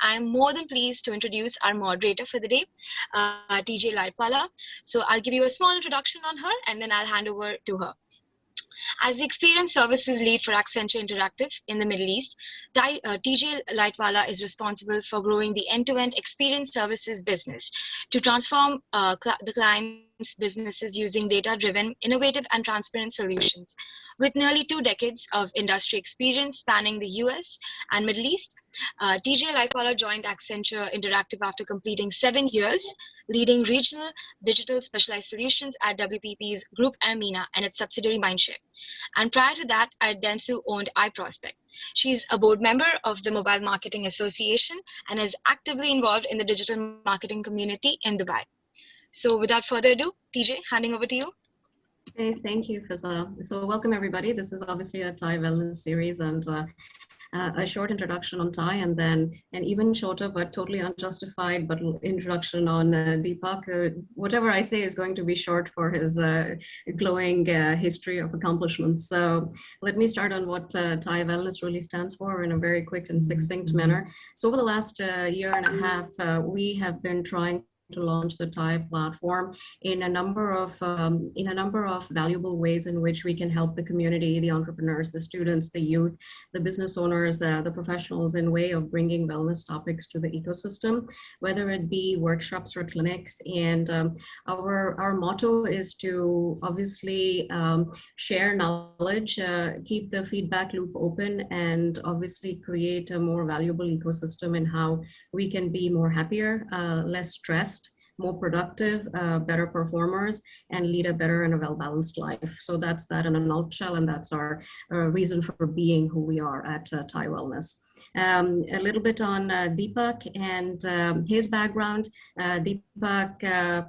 I'm more than pleased to introduce our moderator for the day, TJ Lightwala. So I'll give you a small introduction on her, and then I'll hand over to her. As the experience services lead for Accenture Interactive in the Middle East, TJ Lightwala is responsible for growing the end-to-end experience services business to transform the client's businesses using data-driven, innovative, and transparent solutions. With nearly 2 decades of industry experience spanning the US and Middle East, TJ Lightwala joined Accenture Interactive after completing 7 years leading regional digital specialized solutions at WPP's Group MENA and its subsidiary Mindshare. And prior to that, at Dentsu owned iProspect. She's a board member of the Mobile Marketing Association and is actively involved in the digital marketing community in Dubai. So without further ado, TJ, handing over to you. Hey, thank you, Fiza. So welcome everybody. This is obviously a Thai wellness series and a short introduction on Thai and then an even shorter but totally unjustified but introduction on Deepak. Whatever I say is going to be short for his glowing history of accomplishments. So let me start on what Thai wellness really stands for in a very quick and succinct manner. So over the last year and a half, we have been trying to launch the Thai platform in a number of valuable ways in which we can help the community, the entrepreneurs, the students, the youth, the business owners, the professionals in way of bringing wellness topics to the ecosystem, whether it be workshops or clinics. And our motto is to obviously share knowledge, keep the feedback loop open, and obviously create a more valuable ecosystem in how we can be more happier, less stressed, more productive, better performers, and lead a better and a well-balanced life. So that's that in a nutshell, and that's our reason for being who we are at Thai Wellness. A little bit on Deepak and his background. Deepak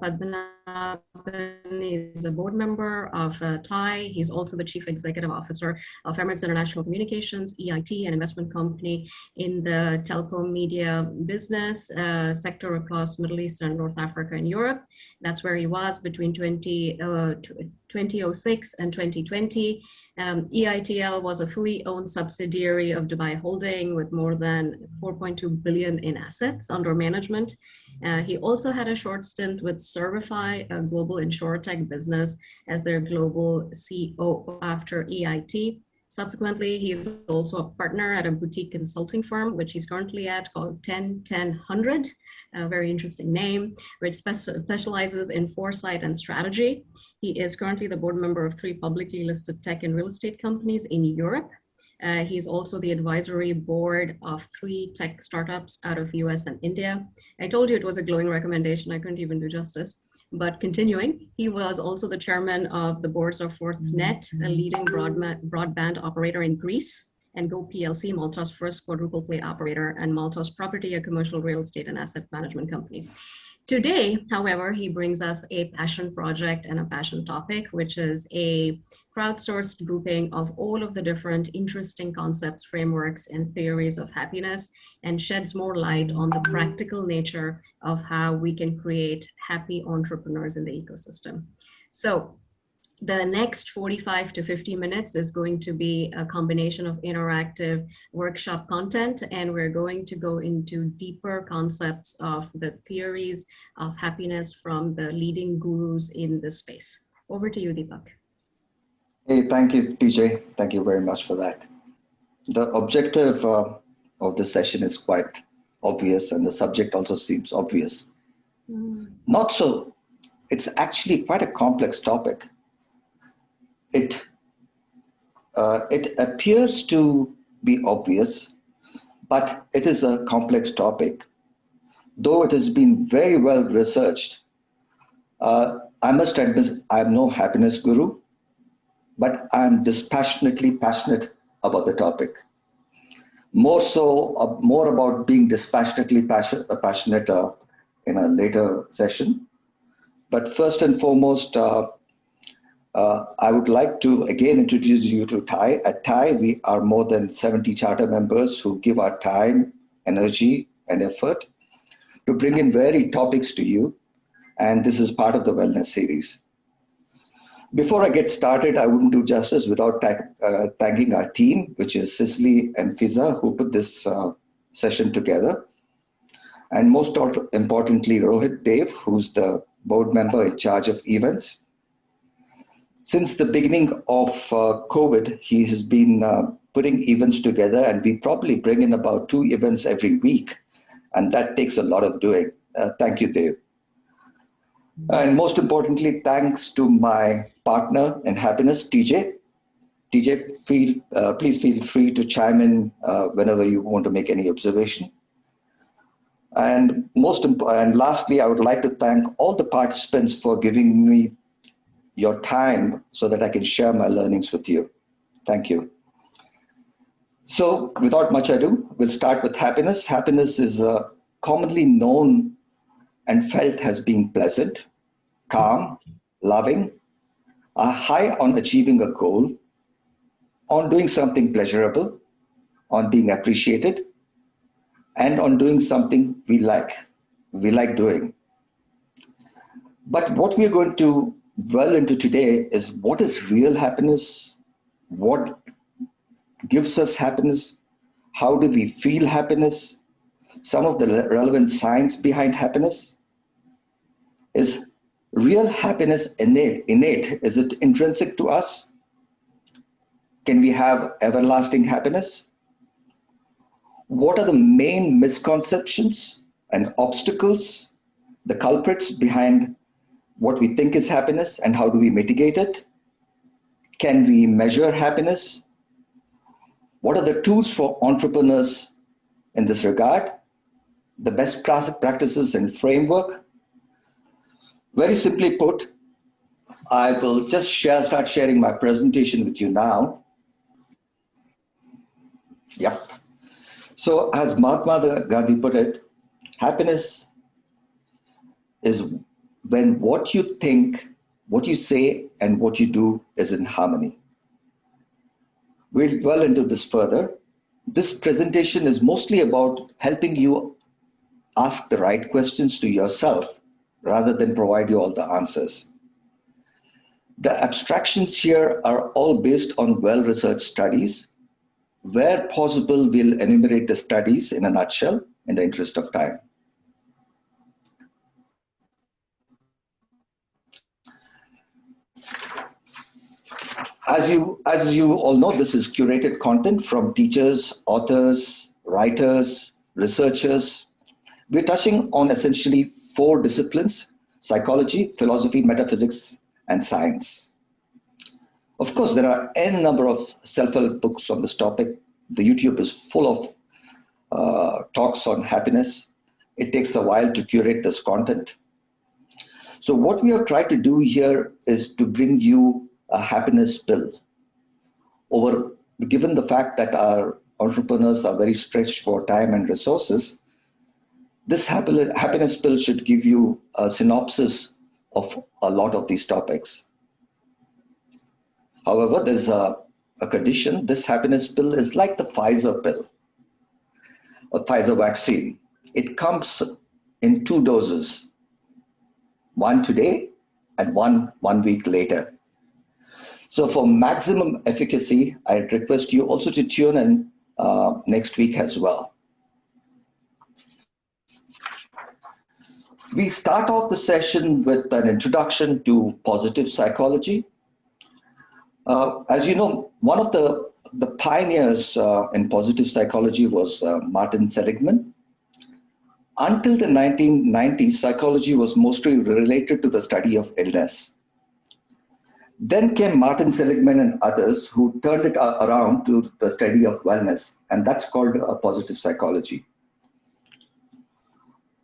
Padmanabhan is a board member of Thai. He's also the Chief Executive Officer of Emirates International Communications, EIT, an investment company in the telecom media business sector across Middle East and North Africa and Europe. That's where he was between 2006 and 2020. EITL was a fully owned subsidiary of Dubai Holding with more than 4.2 billion in assets under management. He also had a short stint with Servify, a global insurtech business, as their global CEO after EIT. Subsequently, he's also a partner at a boutique consulting firm, which he's currently at, called 10-10-100, a very interesting name, which specializes in foresight and strategy. He is currently the board member of 3 publicly listed tech and real estate companies in Europe. He's also the advisory board of 3 tech startups out of US and India. I told you it was a glowing recommendation. I couldn't even do justice. But continuing, he was also the chairman of the boards of FourthNet, a leading broadband operator in Greece, and Go PLC, Malta's first quadruple play operator, and Malta's Property, a commercial real estate and asset management company. Today, however, he brings us a passion project and a passion topic, which is a crowdsourced grouping of all of the different interesting concepts, frameworks, and theories of happiness, and sheds more light on the practical nature of how we can create happy entrepreneurs in the ecosystem. So the next 45 to 50 minutes is going to be a combination of interactive workshop content, and we're going to go into deeper concepts of the theories of happiness from the leading gurus in this space. Over to you, Deepak. Hey, thank you, TJ. Thank you very much for that. The objective of this session is quite obvious, and the subject also seems obvious. Not so. It's actually quite a complex topic. It appears to be obvious, but it is a complex topic. Though it has been very well researched, I must admit I'm no happiness guru, but I'm dispassionately passionate about the topic. More about being dispassionately passionate in a later session. But first and foremost, I would like to again introduce you to Thai. At Thai, we are more than 70 charter members who give our time, energy, and effort to bring in varied topics to you. And this is part of the wellness series. Before I get started, I wouldn't do justice without thanking our team, which is Cicely and Fiza, who put this session together. and most importantly, Rohit Dev, who's the board member in charge of events. Since the beginning of COVID, he has been putting events together, and we probably bring in about 2 events every week, and that takes a lot of doing. Thank you, Dev. And most importantly, thanks to my partner in happiness, TJ. TJ, please feel free to chime in whenever you want to make any observation. And lastly, I would like to thank all the participants for giving me your time so that I can share my learnings with you. Thank you. So without much ado, we'll start with happiness. Happiness is commonly known and felt as being pleasant, calm, loving, high on achieving a goal, on doing something pleasurable, on being appreciated, and on doing something we like doing. But what we're going to dwell into today is what is real happiness, what gives us happiness, how do we feel happiness, some of the relevant science behind happiness. Is real happiness innate? Is it intrinsic to us? Can we have everlasting happiness? What are the main misconceptions and obstacles, the culprits behind what we think is happiness, and how do we mitigate it? Can we measure happiness? What are the tools for entrepreneurs in this regard? The best practices and framework? Very simply put, I will just start sharing my presentation with you now. Yep. So as Mahatma Gandhi put it, happiness is when what you think, what you say, and what you do is in harmony. We'll dwell into this further. This presentation is mostly about helping you ask the right questions to yourself rather than provide you all the answers. The abstractions here are all based on well-researched studies. Where possible, we'll enumerate the studies in a nutshell in the interest of time. As you all know, this is curated content from teachers, authors, writers, researchers. We're touching on essentially 4 disciplines: psychology, philosophy, metaphysics, and science. Of course, there are n number of self-help books on this topic. The YouTube is full of talks on happiness. It takes a while to curate this content. So what we have tried to do here is to bring you a happiness pill. Given the fact that our entrepreneurs are very stretched for time and resources, this happiness pill should give you a synopsis of a lot of these topics. However, there's a condition. This happiness pill is like the Pfizer pill, a Pfizer vaccine. It comes in 2 doses, one today and one week later. So for maximum efficacy, I request you also to tune in next week as well. We start off the session with an introduction to positive psychology. As you know, one of the pioneers in positive psychology was Martin Seligman. Until the 1990s, psychology was mostly related to the study of illness. Then came Martin Seligman and others who turned it around to the study of wellness, and that's called positive psychology.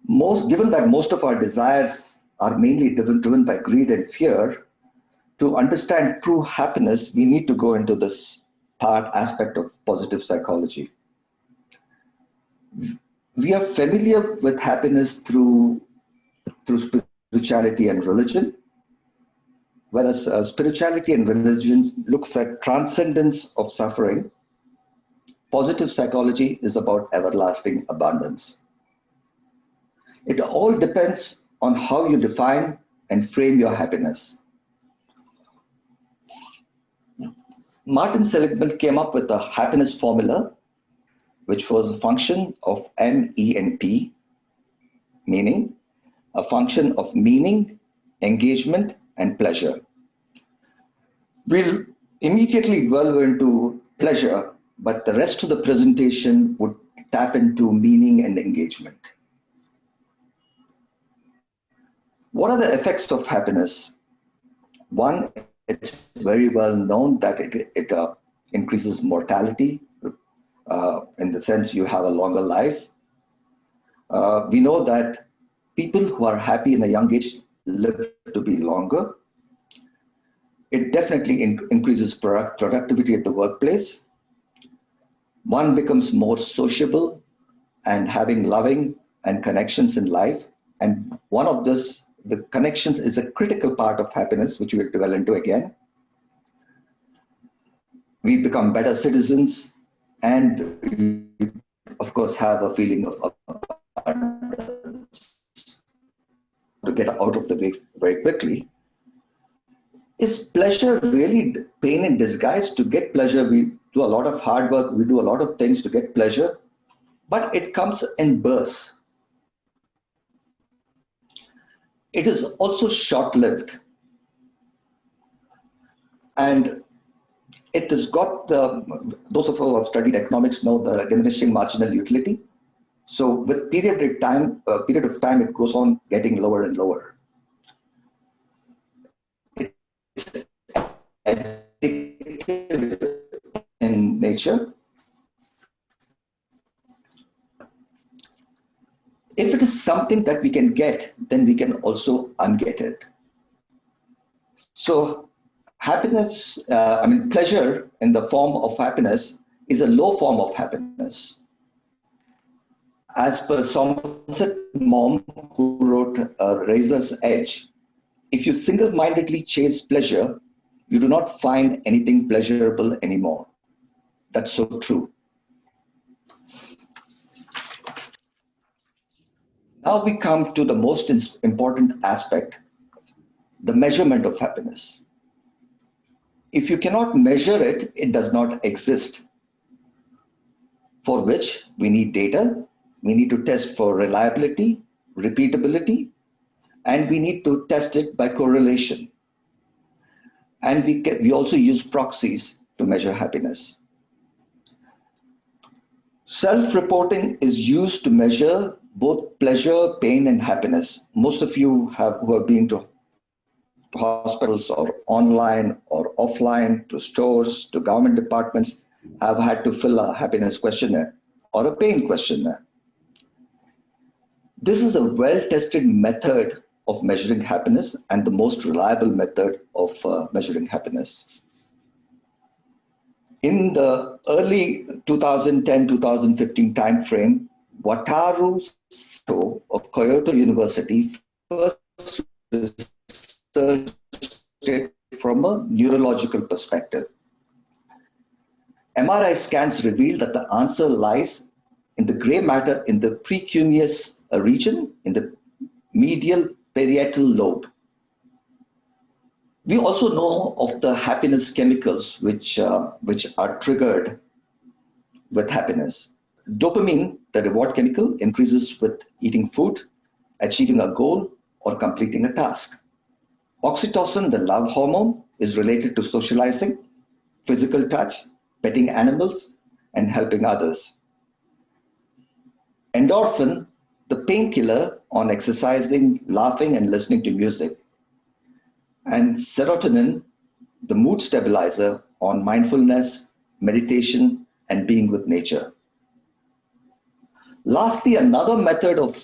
Given that most of our desires are mainly driven by greed and fear, to understand true happiness, we need to go into this aspect of positive psychology. We are familiar with happiness through spirituality and religion, whereas spirituality and religion looks at transcendence of suffering. Positive psychology is about everlasting abundance. It all depends on how you define and frame your happiness. Martin Seligman came up with a happiness formula, which was a function of M, E, and P. meaning a function of meaning, engagement, and pleasure. We'll immediately delve into pleasure, but the rest of the presentation would tap into meaning and engagement. What are the effects of happiness? One, it's very well known that it increases mortality, in the sense you have a longer life. We know that people who are happy in a young age live to be longer. It definitely increases productivity at the workplace. One becomes more sociable and having loving and connections in life. And one of this, the connections is a critical part of happiness, which we will dwell into again. We become better citizens, and we, of course, have a feeling of abundance to get out of the way very quickly. Is pleasure really pain in disguise? To get pleasure, we do a lot of hard work, we do a lot of things to get pleasure, but it comes in bursts. It is also short-lived. And it has got those of us who have studied economics know the diminishing marginal utility. So with period of time, it goes on getting lower and lower. It's addictive in nature. If it is something that we can get, then we can also unget it. So happiness, pleasure in the form of happiness is a low form of happiness. As per Somerset Maugham, who wrote Razor's Edge, if you single-mindedly chase pleasure, you do not find anything pleasurable anymore. That's so true. Now we come to the most important aspect, the measurement of happiness. If you cannot measure it, it does not exist. For which we need data, we need to test for reliability, repeatability, and we need to test it by correlation. And we also use proxies to measure happiness. Self-reporting is used to measure both pleasure, pain, and happiness. Most of you who have been to hospitals or online or offline, to stores, to government departments, have had to fill a happiness questionnaire or a pain questionnaire. This is a well-tested method of measuring happiness and the most reliable method of measuring happiness. In the early 2010-2015 timeframe, Wataru Sato of Kyoto University first researched it from a neurological perspective. MRI scans revealed that the answer lies in the gray matter in the precuneus region, in the medial parietal lobe. We also know of the happiness chemicals which are triggered with happiness. Dopamine, the reward chemical, increases with eating food, achieving a goal, or completing a task. Oxytocin, the love hormone, is related to socializing, physical touch, petting animals, and helping others. Endorphin, the painkiller on exercising, laughing, and listening to music. And serotonin, the mood stabilizer on mindfulness, meditation, and being with nature. Lastly, another method of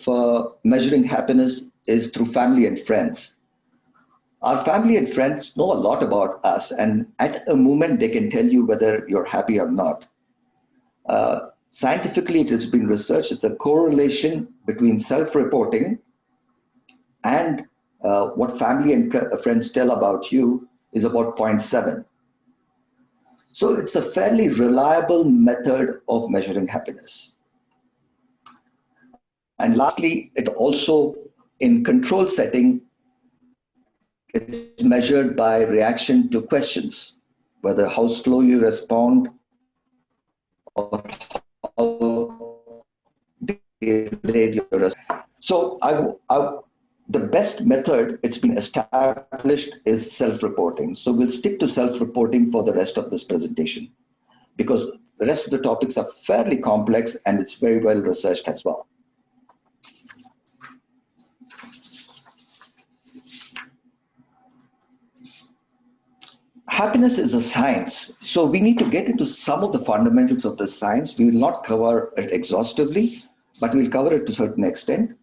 measuring happiness is through family and friends. Our family and friends know a lot about us, and at a moment they can tell you whether you're happy or not. Scientifically, it has been researched that the correlation between self-reporting and what family and friends tell about you is about 0.7. So it's a fairly reliable method of measuring happiness. And lastly, it also, in control setting, it's measured by reaction to questions, whether how slow you respond or how delayed your response. So the best method it's been established is self-reporting. So we'll stick to self-reporting for the rest of this presentation because the rest of the topics are fairly complex and it's very well researched as well. Happiness is a science. So we need to get into some of the fundamentals of the science. We will not cover it exhaustively, but we'll cover it to a certain extent.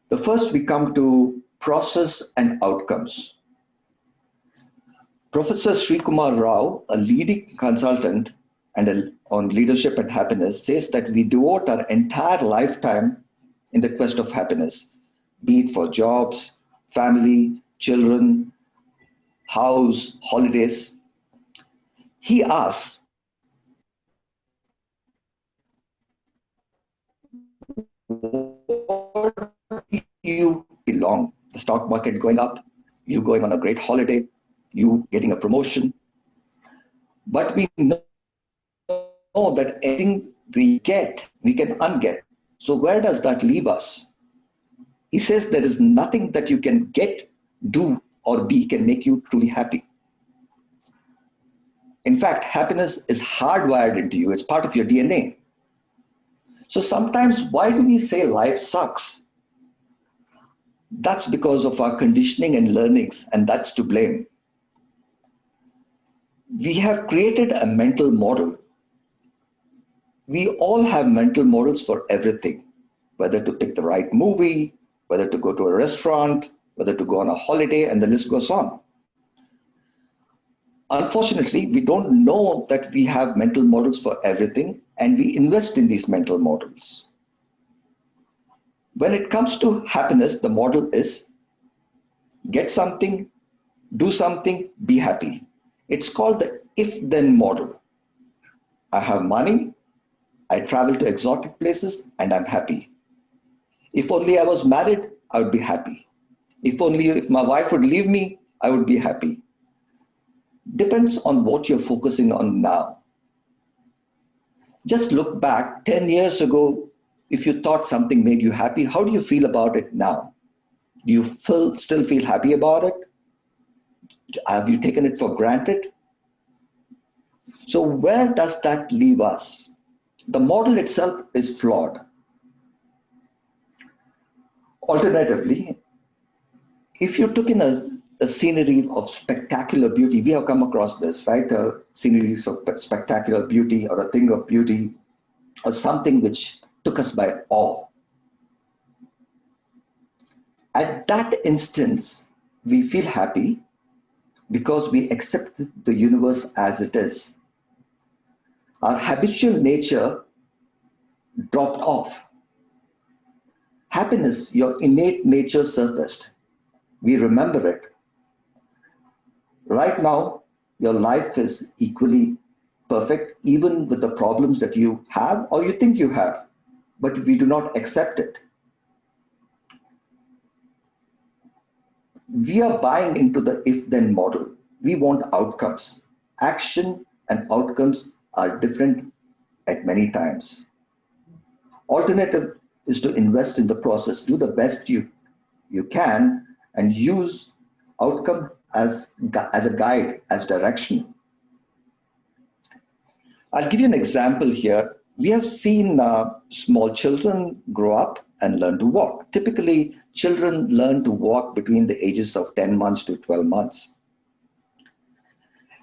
The first we come to process and outcomes. Professor Srikumar Rao, a leading consultant on leadership and happiness, says that we devote our entire lifetime in the quest of happiness, be it for jobs, family, children, house, holidays. He asks, what do you belong? The stock market going up, you going on a great holiday, you getting a promotion. But we know that anything we get, we can unget. So where does that leave us? He says there is nothing that you can get, do, or be can make you truly happy. In fact, happiness is hardwired into you. It's part of your DNA. So sometimes, why do we say life sucks? That's because of our conditioning and learnings, and that's to blame. We have created a mental model. We all have mental models for everything, whether to pick the right movie, whether to go to a restaurant, whether to go on a holiday, and the list goes on. Unfortunately, we don't know that we have mental models for everything, and we invest in these mental models. When it comes to happiness, the model is get something, do something, be happy. It's called the if-then model. I have money, I travel to exotic places, and I'm happy. If only I was married, I would be happy. If my wife would leave me, I would be happy. Depends on what you're focusing on now. Just look back 10 years ago. If you thought something made you happy, how do you feel about it now? Do you still feel happy about it? Have you taken it for granted? So where does that leave us? The model itself is flawed. Alternatively, if you took in a scenery of spectacular beauty, we have come across this, right? Sceneries of spectacular beauty or a thing of beauty or something which took us by awe. At that instance, we feel happy because we accept the universe as it is. Our habitual nature dropped off. Happiness, your innate nature surfaced. We remember it. Right now, your life is equally perfect, even with the problems that you have or you think you have, but we do not accept it. We are buying into the if-then model. We want outcomes. Action and outcomes are different at many times. Alternative is to invest in the process, do the best you can, and use outcome as a guide, as direction. I'll give you an example here. We have seen small children grow up and learn to walk. Typically, children learn to walk between the ages of 10 months to 12 months.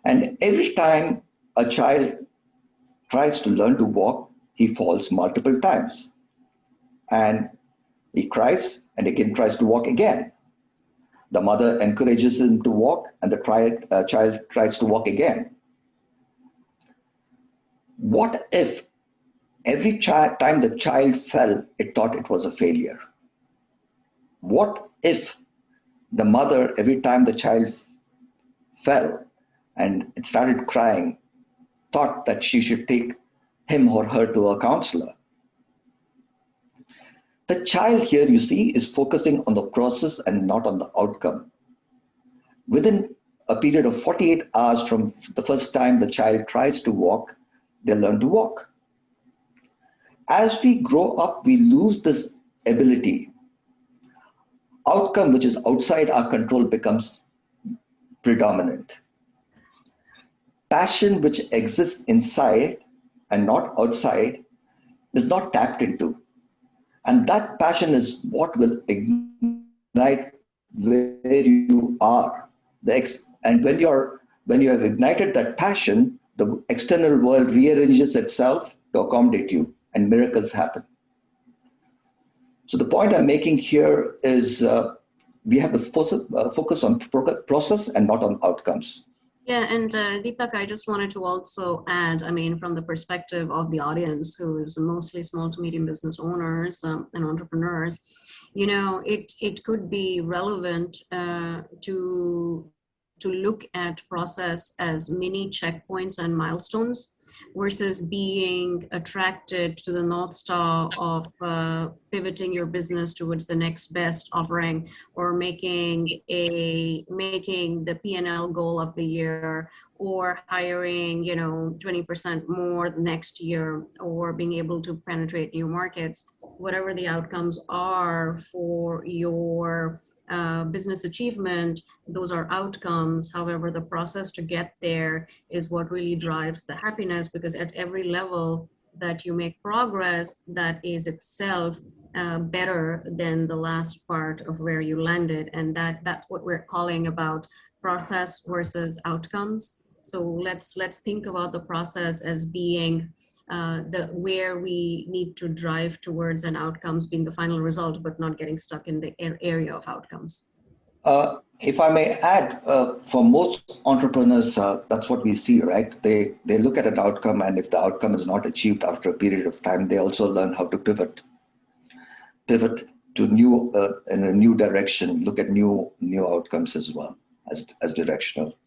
And every time a child tries to learn to walk, he falls multiple times. And he cries and again tries to walk again. The mother encourages him to walk and the child tries to walk again. What if every time the child fell, it thought it was a failure? What if the mother, every time the child fell and it started crying, thought that she should take him or her to a counselor? The child here, you see, is focusing on the process and not on the outcome. Within a period of 48 hours from the first time the child tries to walk, they learn to walk. As we grow up, we lose this ability. Outcome, which is outside our control, becomes predominant. Passion, which exists inside and not outside, is not tapped into. And that passion is what will ignite where you are. And when you have ignited that passion, the external world rearranges itself to accommodate you, and miracles happen. So the point I'm making here is we have to focus on process and not on outcomes. Yeah, and Deepak, I just wanted to also add, I mean, from the perspective of the audience, who is mostly small to medium business owners and entrepreneurs, you know, it could be relevant to look at process as mini checkpoints and milestones versus being attracted to the North Star of pivoting your business towards the next best offering, or making the P&L goal of the year, or hiring, you know, 20% more next year, or being able to penetrate new markets. Whatever the outcomes are for your business achievement, those are outcomes. However, the process to get there is what really drives the happiness, because at every level that you make progress, that is itself better than the last part of where you landed. And that's what we're calling about process versus outcomes. So let's think about the process as being where we need to drive towards, and outcomes being the final result, but not getting stuck in the area of outcomes. If I may add, for most entrepreneurs, that's what we see, right? They look at an outcome, and if the outcome is not achieved after a period of time, they also learn how to pivot to in a new direction, look at new outcomes as well as directional.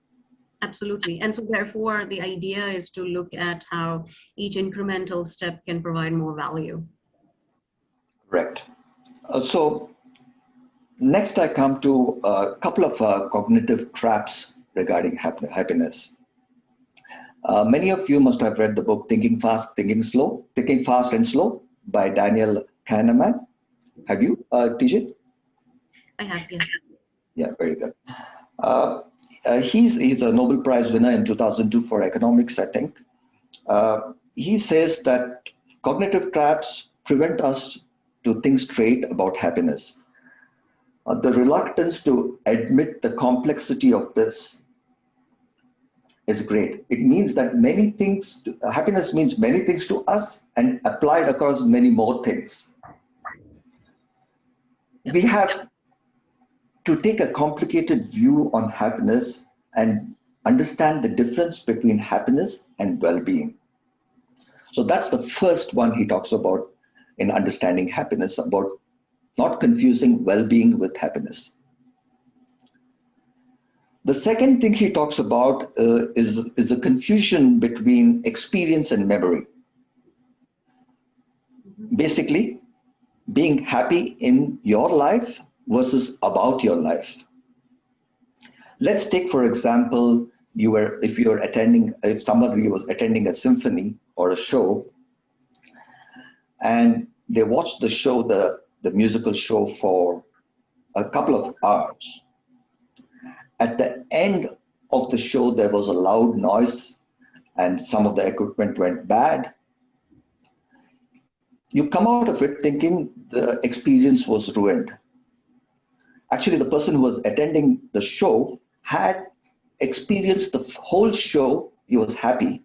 Absolutely. And so therefore, the idea is to look at how each incremental step can provide more value. Correct. So next, I come to a couple of cognitive traps regarding happiness. Many of you must have read the book Thinking Fast and Slow by Daniel Kahneman. Have you, TJ? I have, yes. Yeah, very good. He's a Nobel Prize winner in 2002 for economics, I think. He says that cognitive traps prevent us to think straight about happiness. The reluctance to admit the complexity of this is great. It means that happiness means many things to us, and applied across many more things. We have to take a complicated view on happiness and understand the difference between happiness and well-being. So that's the first one he talks about in understanding happiness, about not confusing well-being with happiness. The second thing he talks about is the confusion between experience and memory. Basically, being happy in your life versus about your life. Let's take, for example, if somebody was attending a symphony or a show, and they watched the show, the musical show, for a couple of hours. At the end of the show, there was a loud noise and some of the equipment went bad. You come out of it thinking the experience was ruined. Actually, the person who was attending the show had experienced the whole show. He was happy,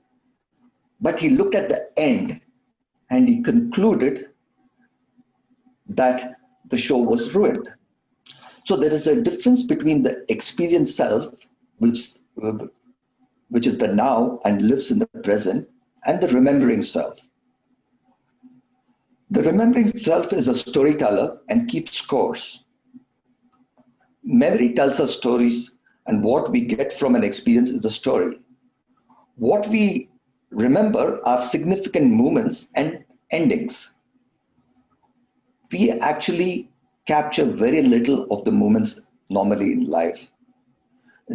but he looked at the end and he concluded that the show was ruined. So there is a difference between the experienced self, which is the now and lives in the present, and the remembering self. The remembering self is a storyteller and keeps scores. Memory tells us stories, and what we get from an experience is a story. What we remember are significant moments and endings. We actually capture very little of the moments normally in life.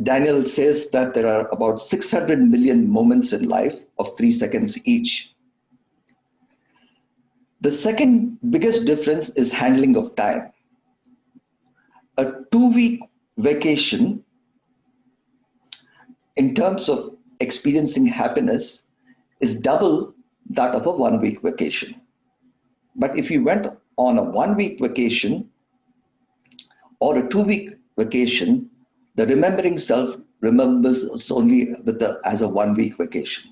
Daniel says that there are about 600 million moments in life of 3 seconds each. The second biggest difference is handling of time. A 2-week vacation, in terms of experiencing happiness, is double that of a 1-week vacation. But if you went on a 1-week vacation or a 2-week vacation, the remembering self remembers us only as a 1-week vacation.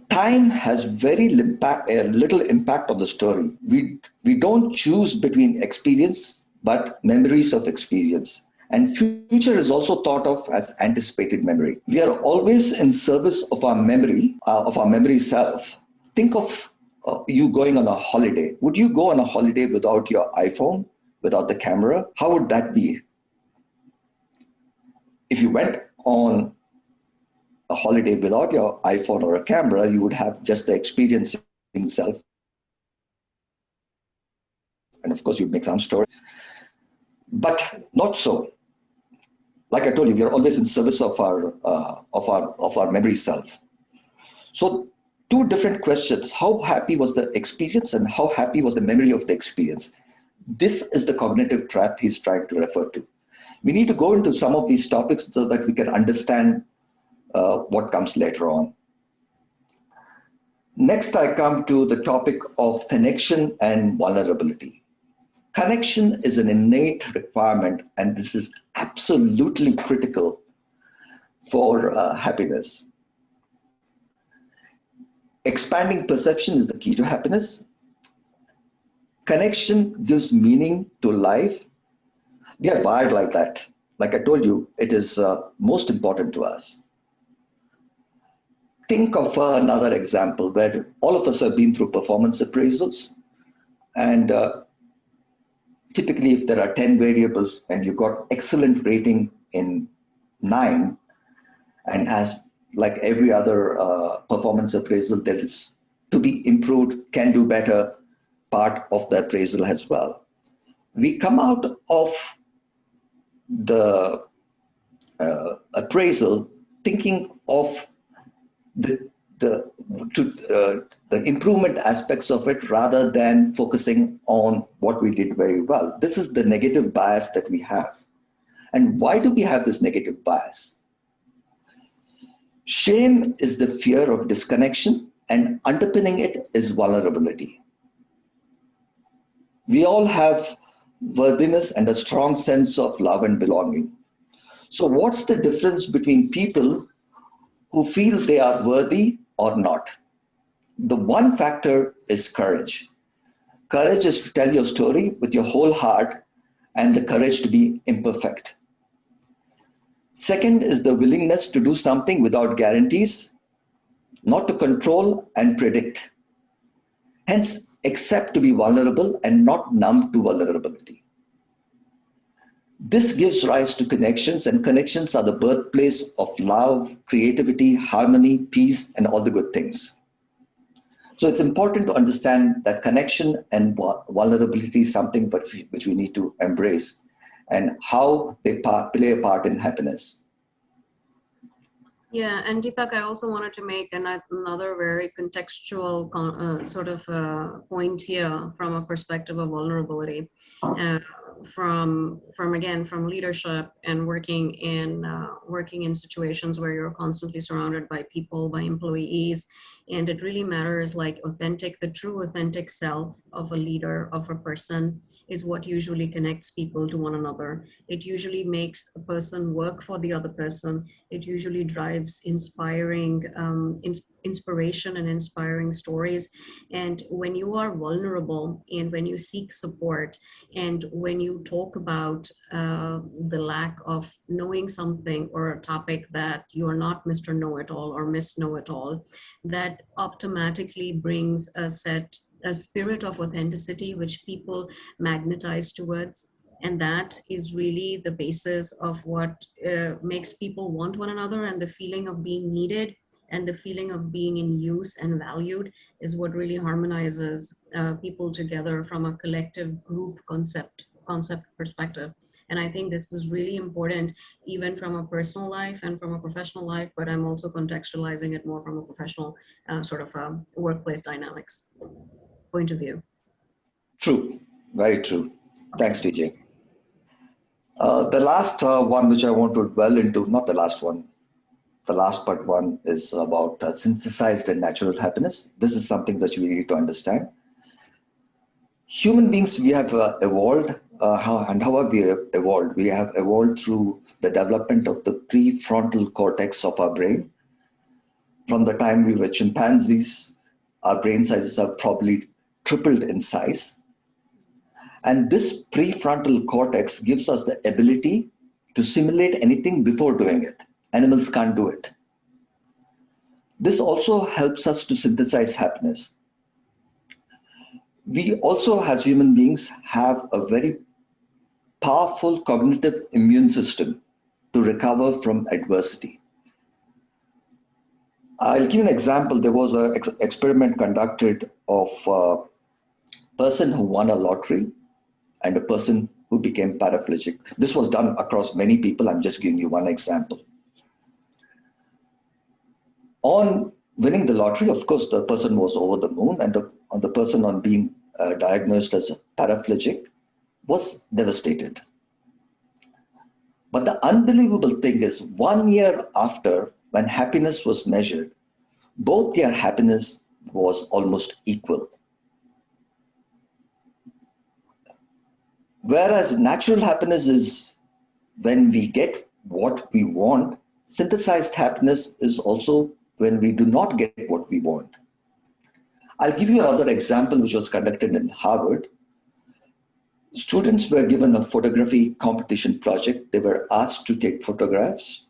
Time has little impact on the story. We don't choose between experience, but memories of experience. And future is also thought of as anticipated memory. We are always in service of our memory self. Think of you going on a holiday. Would you go on a holiday without your iPhone, without the camera? How would that be? If you went on a holiday without your iPhone or a camera, you would have just the experiencing self. And of course, you'd make some story. But not so. Like I told you, we are always in service of our memory self. So, two different questions: how happy was the experience, and how happy was the memory of the experience? This is the cognitive trap he's trying to refer to. We need to go into some of these topics so that we can understand what comes later on. Next, I come to the topic of connection and vulnerability. Connection is an innate requirement, and this is absolutely critical for happiness. Expanding perception is the key to happiness. Connection gives meaning to life. We are wired like that. Like I told you, it is most important to us. Think of another example where all of us have been through performance appraisals, and typically if there are 10 variables and you got excellent rating in 9, and as like every other performance appraisal, that is to be improved, can do better part of the appraisal as well. We come out of the appraisal thinking of the improvement aspects of it rather than focusing on what we did very well. This is the negative bias that we have. And why do we have this negative bias? Shame is the fear of disconnection, and underpinning it is vulnerability. We all have worthiness and a strong sense of love and belonging. So what's the difference between people who feel they are worthy or not? The one factor is courage. Courage is to tell your story with your whole heart, and the courage to be imperfect. Second is the willingness to do something without guarantees, not to control and predict. Hence, accept to be vulnerable and not numb to vulnerability. This gives rise to connections, and connections are the birthplace of love, creativity, harmony, peace, and all the good things. So it's important to understand that connection and vulnerability is something which we need to embrace, and how they play a part in happiness. Yeah, and Deepak, I also wanted to make another very contextual point here from a perspective of vulnerability, from leadership and working in situations where you're constantly surrounded by people, by employees, and it really matters. Like the true authentic self of a leader, of a person, is what usually connects people to one another. It usually makes a person work for the other person. It usually drives inspiration and inspiring stories. And when you are vulnerable, and when you seek support, and when you talk about the lack of knowing something or a topic that you are not Mr. Know-it-all or Miss Know-it-all, that automatically brings a spirit of authenticity which people magnetize towards. And that is really the basis of what makes people want one another, and the feeling of being needed and the feeling of being in use and valued is what really harmonizes people together from a collective group concept perspective. And I think this is really important, even from a personal life and from a professional life, but I'm also contextualizing it more from a professional workplace dynamics point of view. True, very true. Thanks, DJ. The last one which I want to dwell into, not the last one, the last but one is about synthesized and natural happiness. This is something that we need to understand. Human beings, we have evolved. How have we evolved? We have evolved through the development of the prefrontal cortex of our brain. From the time we were chimpanzees, our brain sizes have probably tripled in size. And this prefrontal cortex gives us the ability to simulate anything before doing it. Animals can't do it. This also helps us to synthesize happiness. We also, as human beings, have a very powerful cognitive immune system to recover from adversity. I'll give you an example. There was an experiment conducted of a person who won a lottery and a person who became paraplegic. This was done across many people. I'm just giving you one example. On winning the lottery, of course, the person was over the moon, and the person on being diagnosed as a paraplegic was devastated. But the unbelievable thing is, 1 year after, when happiness was measured, both their happiness was almost equal. Whereas natural happiness is when we get what we want, synthesized happiness is also when we do not get what we want. I'll give you another example which was conducted in Harvard. Students were given a photography competition project. They were asked to take photographs,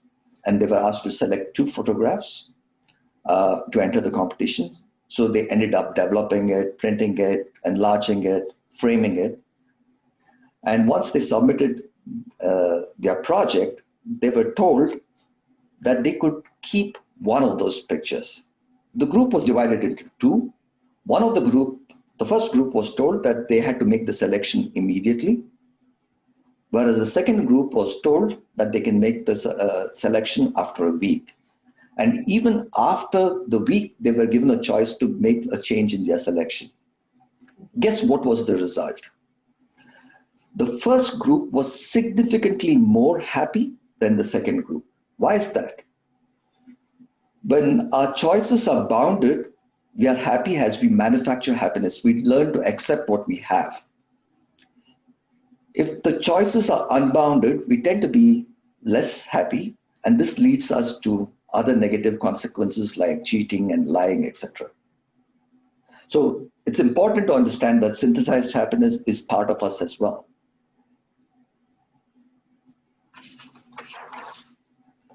and they were asked to select 2 photographs to enter the competition. So they ended up developing it, printing it, enlarging it, framing it. And once they submitted their project, they were told that they could keep one of those pictures. The group was divided into 2. One of the first group was told that they had to make the selection immediately, whereas the second group was told that they can make this selection after a week. And even after the week, they were given a choice to make a change in their selection. Guess what was the result? The first group was significantly more happy than the second group. Why is that? When our choices are bounded, we are happy as we manufacture happiness. We learn to accept what we have. If the choices are unbounded, we tend to be less happy, and this leads us to other negative consequences like cheating and lying, etc. So it's important to understand that synthesized happiness is part of us as well.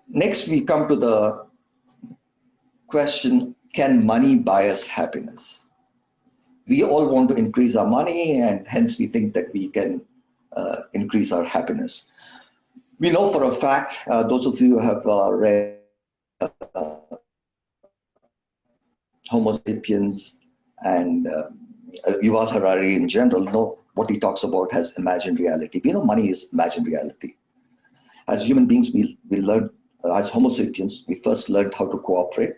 Next, we come to the question, can money buy us happiness? We all want to increase our money, and hence we think that we can increase our happiness. We know for a fact, those of you who have read Homo sapiens and Yuval Harari in general, know what he talks about as imagined reality. We know money is imagined reality. As human beings, we learn, as Homo sapiens, we first learned how to cooperate.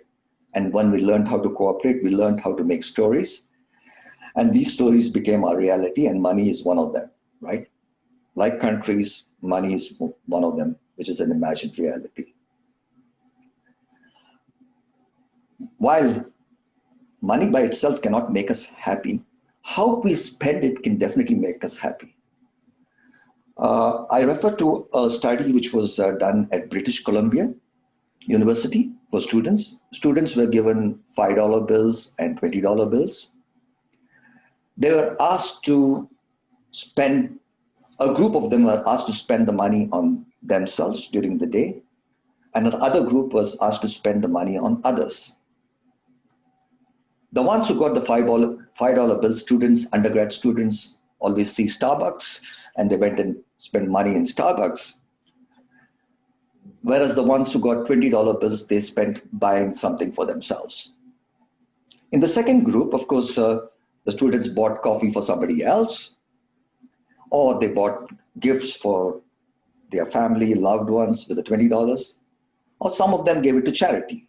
And when we learned how to cooperate, we learned how to make stories. And these stories became our reality, and money is one of them, right? Like countries, money is one of them, which is an imagined reality. While money by itself cannot make us happy, how we spend it can definitely make us happy. I refer to a study which was done at British Columbia University for students. Students were given $5 bills and $20 bills. They were asked to spend, a group of them were asked to spend the money on themselves during the day, and another group was asked to spend the money on others. The ones who got the $5 bill, students, undergrad students, always see Starbucks, and they went and spent money in Starbucks. Whereas the ones who got $20 bills, they spent buying something for themselves. In the second group, of course, the students bought coffee for somebody else, or they bought gifts for their family, loved ones with the $20, or some of them gave it to charity.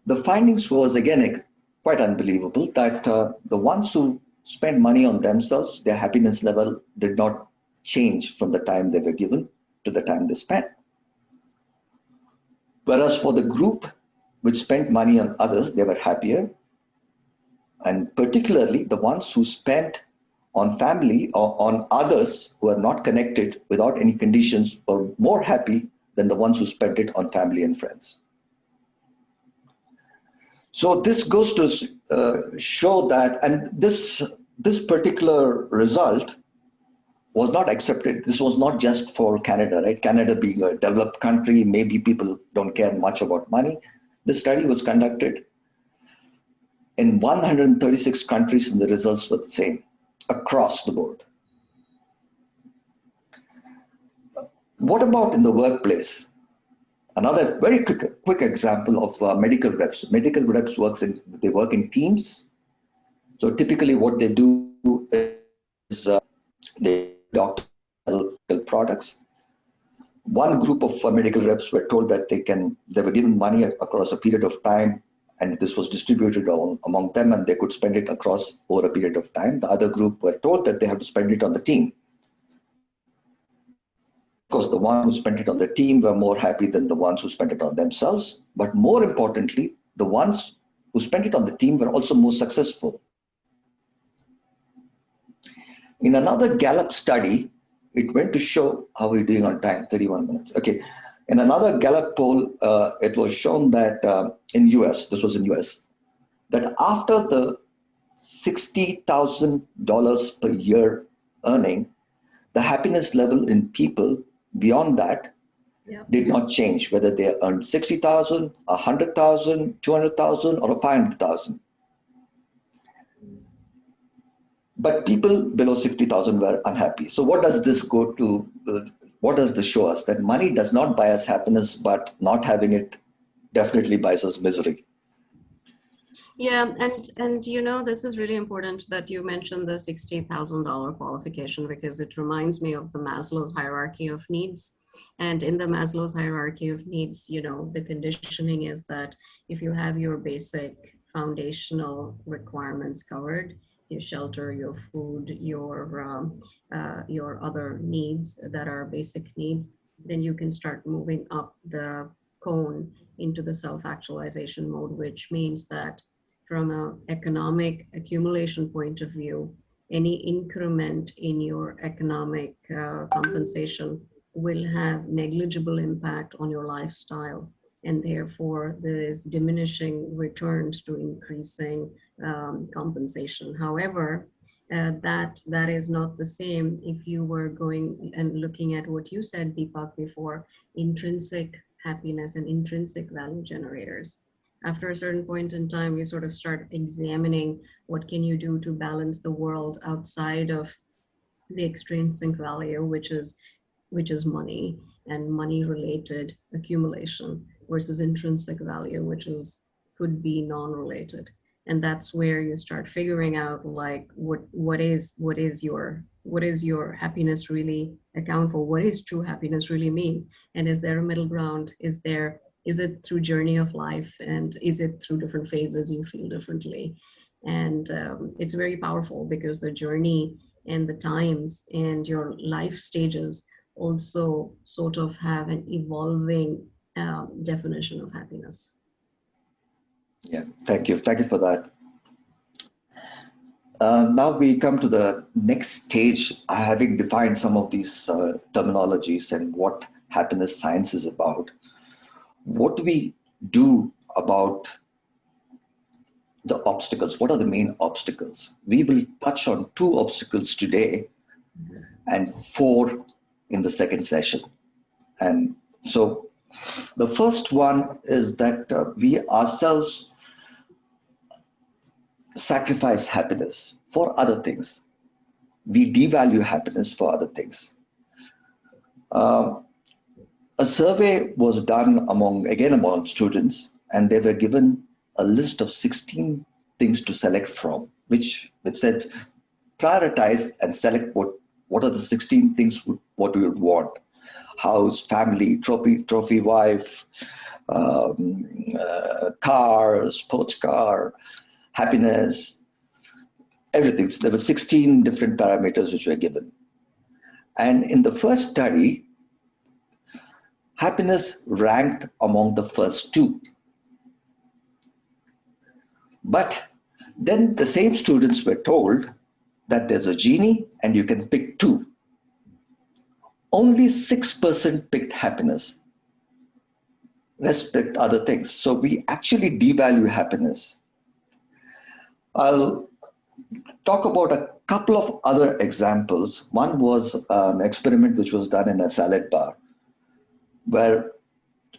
The findings was, again, quite unbelievable that the ones who spent money on themselves, their happiness level did not change from the time they were given to the time they spent. Whereas for the group which spent money on others, they were happier. And particularly the ones who spent on family or on others who are not connected without any conditions were more happy than the ones who spent it on family and friends. So this goes to show that, and this particular result was not accepted. This was not just for Canada, right? Canada being a developed country, maybe people don't care much about money. This study was conducted in 136 countries, and the results were the same across the board. What about in the workplace? Another very quick example of medical reps. Medical reps work in teams. So typically what they do is they doctor products. One group of medical reps were told that they were given money across a period of time, and this was distributed among them, and they could spend it across over a period of time. The other group were told that they have to spend it on the team. Of course, the ones who spent it on the team were more happy than the ones who spent it on themselves. But more importantly, the ones who spent it on the team were also more successful. In another Gallup study, it went to show, how are we doing on time? 31 minutes. Okay. In another Gallup poll, it was shown that in US, this was in US, that after the $60,000 per year earning, the happiness level in people beyond that did not change, whether they earned 60,000, 100,000, 200,000, or 500,000. But people below 60,000 were unhappy. So what does this go to? What does this show us? That money does not buy us happiness, but not having it definitely buys us misery. Yeah, and this is really important that you mentioned the $60,000 qualification, because it reminds me of the Maslow's hierarchy of needs. And in the Maslow's hierarchy of needs, the conditioning is that if you have your basic foundational requirements covered, your shelter, your food, your other needs that are basic needs, then you can start moving up the cone into the self-actualization mode, which means that from an economic accumulation point of view, any increment in your economic compensation will have negligible impact on your lifestyle. And therefore, there is diminishing returns to increasing compensation. However, that is not the same if you were going and looking at what you said, Deepak, before, intrinsic happiness and intrinsic value generators. After a certain point in time, you sort of start examining what can you do to balance the world outside of the extrinsic value, which is money and money-related accumulation, versus intrinsic value, which could be non-related. And that's where you start figuring out, like, what is your happiness really account for? What is true happiness really mean? And is there a middle ground? Is it through journey of life, and is it through different phases you feel differently? And it's very powerful, because the journey and the times and your life stages also sort of have an evolving definition of happiness. Yeah, thank you. Thank you for that. Now we come to the next stage, having defined some of these terminologies and what happiness science is about. What do we do about the obstacles? What are the main obstacles? We will touch on 2 obstacles today and 4 in the second session. And so the first one is that we ourselves sacrifice happiness for other things. We devalue happiness for other things. A survey was done among students, and they were given a list of 16 things to select from, which said prioritize and select what are the 16 things what we would want. House, family, trophy wife, car, sports car, happiness, everything. So there were 16 different parameters which were given. And in the first study, happiness ranked among the first two. But then the same students were told that there's a genie and you can pick two. Only 6% picked happiness. Rest picked other things. So we actually devalue happiness. I'll talk about a couple of other examples. One was an experiment which was done in a salad bar, where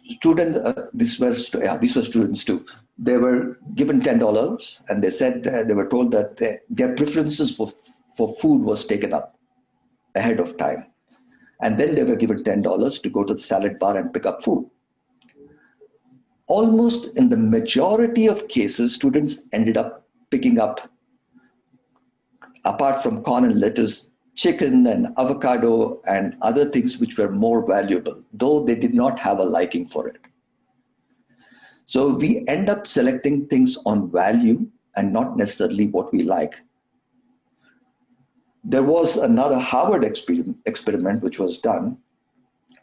students, these were students too. They were given $10, and they said they were told that their preferences for food was taken up ahead of time, and then they were given $10 to go to the salad bar and pick up food. Almost in the majority of cases, students ended up picking up, apart from corn and lettuce, chicken and avocado and other things which were more valuable, though they did not have a liking for it. So we end up selecting things on value and not necessarily what we like. There was another Harvard experiment which was done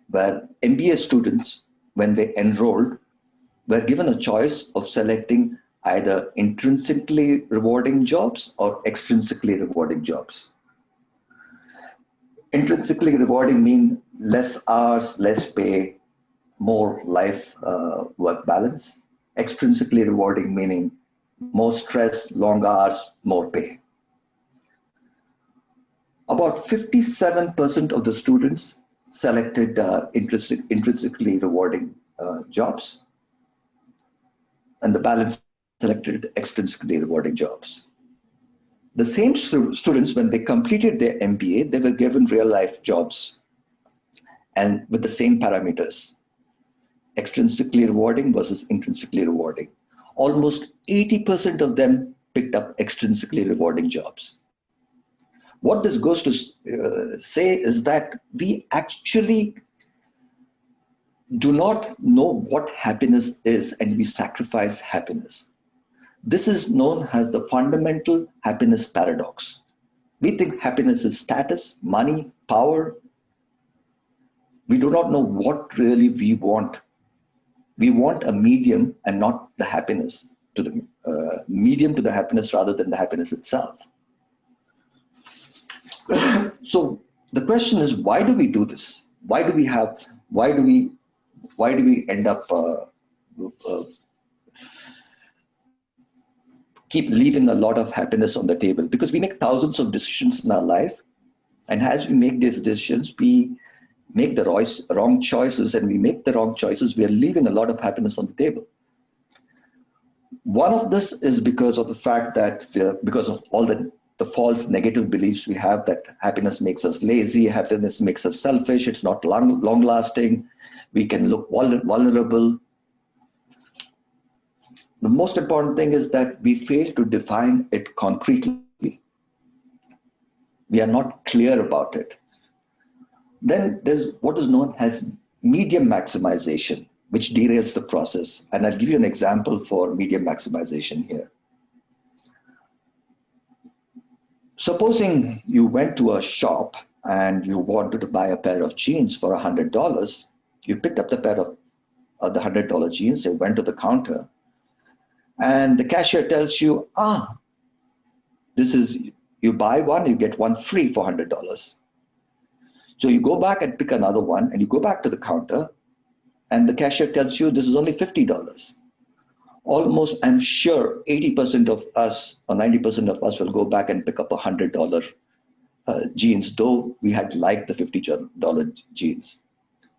where MBA students, when they enrolled, were given a choice of selecting either intrinsically rewarding jobs or extrinsically rewarding jobs. Intrinsically rewarding mean less hours, less pay, more life-work balance. Extrinsically rewarding meaning more stress, long hours, more pay. About 57% of the students selected intrinsically rewarding jobs, and the balance selected extrinsically rewarding jobs. The same students, when they completed their MBA, they were given real-life jobs and with the same parameters, extrinsically rewarding versus intrinsically rewarding. Almost 80% of them picked up extrinsically rewarding jobs. What this goes to say is that we actually do not know what happiness is, and we sacrifice happiness. This is known as the fundamental happiness paradox. We think happiness is status, money, power. We do not know what really we want. We want a medium and not the happiness to the medium to the happiness rather than the happiness itself. So the question is, why do we do this? Why do we end up keep leaving a lot of happiness on the table? Because we make thousands of decisions in our life, and as we make these decisions, we make the wrong choices, and we make the wrong choices, we are leaving a lot of happiness on the table. One of this is because of the fact that because of all the false negative beliefs we have that happiness makes us lazy, happiness makes us selfish, it's not long lasting, we can look vulnerable. The most important thing is that we fail to define it concretely. We are not clear about it. Then there's what is known as medium maximization, which derails the process. And I'll give you an example for medium maximization here. Supposing you went to a shop and you wanted to buy a pair of jeans for $100. You picked up the pair of the $100 jeans, you went to the counter, and the cashier tells you, this is, you buy one, you get one free for $100. So you go back and pick another one, and you go back to the counter, and the cashier tells you this is only $50. Almost, I'm sure 80% of us or 90% of us will go back and pick up a $100 jeans, though we had liked the $50 jeans.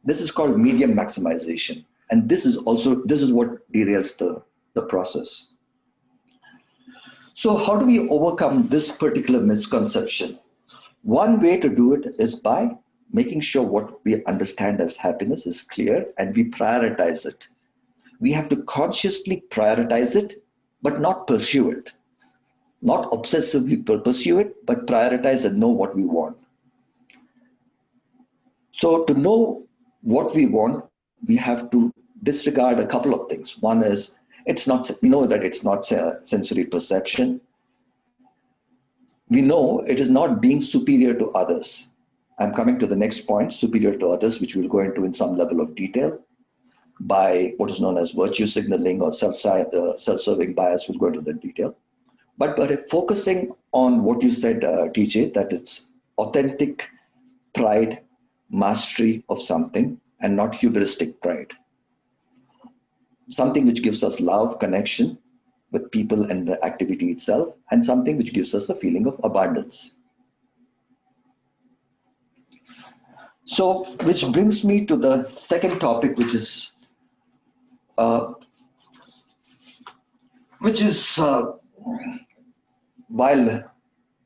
This is called medium maximization. And this is what derails the process. So how do we overcome this particular misconception? One way to do it is by making sure what we understand as happiness is clear and we prioritize it. We have to consciously prioritize it, but not pursue it. Not obsessively pursue it, but prioritize and know what we want. So to know what we want, we have to disregard a couple of things. One is, we know that it's not sensory perception. we know it is not being superior to others. I'm coming to the next point, superior to others, which we'll go into in some level of detail by what is known as virtue signaling or self-serving bias. We'll go into the detail. But focusing on what you said, TJ, that it's authentic pride, mastery of something, and not hubristic pride. Something which gives us love, connection with people and the activity itself, and something which gives us a feeling of abundance. So, which brings me to the second topic, which is while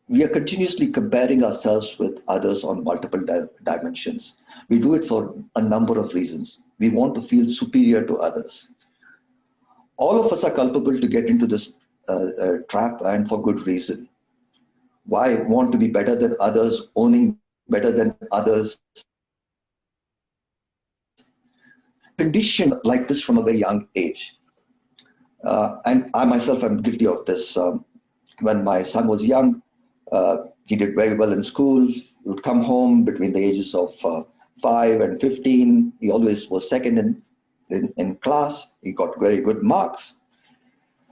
we are continuously comparing ourselves with others on multiple dimensions, we do it for a number of reasons. We want to feel superior to others. All of us are culpable to get into this trap, and for good reason. Why want to be better than others, owning better than others? Conditioned like this from a very young age. And I myself am guilty of this. When my son was young, he did very well in school. He would come home between the ages of 5 and 15. He always was second in class. He got very good marks.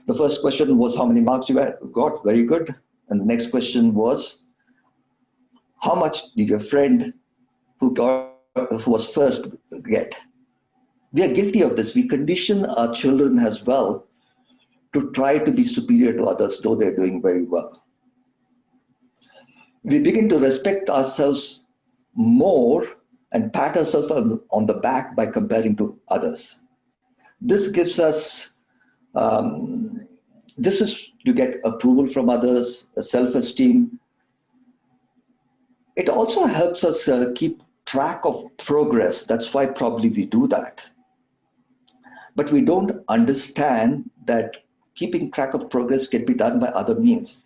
The first question was, how many marks you got? Very good. And the next question was, how much did your friend who was first get? We are guilty of this. We condition our children as well to try to be superior to others, though they're doing very well. We begin to respect ourselves more and pat ourselves on the back by comparing to others. This gives us, this is to get approval from others, self-esteem. It also helps us keep track of progress. That's why probably we do that. But we don't understand that keeping track of progress can be done by other means.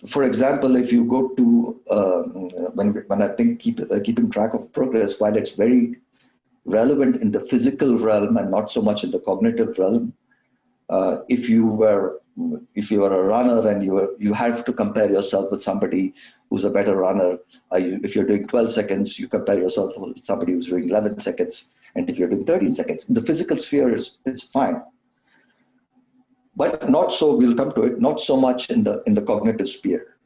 For example, if you go to, when I think keeping track of progress, while it's very relevant in the physical realm and not so much in the cognitive realm, if you are a runner and you have to compare yourself with somebody who's a better runner, if you're doing 12 seconds, you compare yourself with somebody who's doing 11 seconds. And if you're doing 13 seconds, in the physical sphere, it's fine. But not so, we'll come to it, not so much in the cognitive sphere.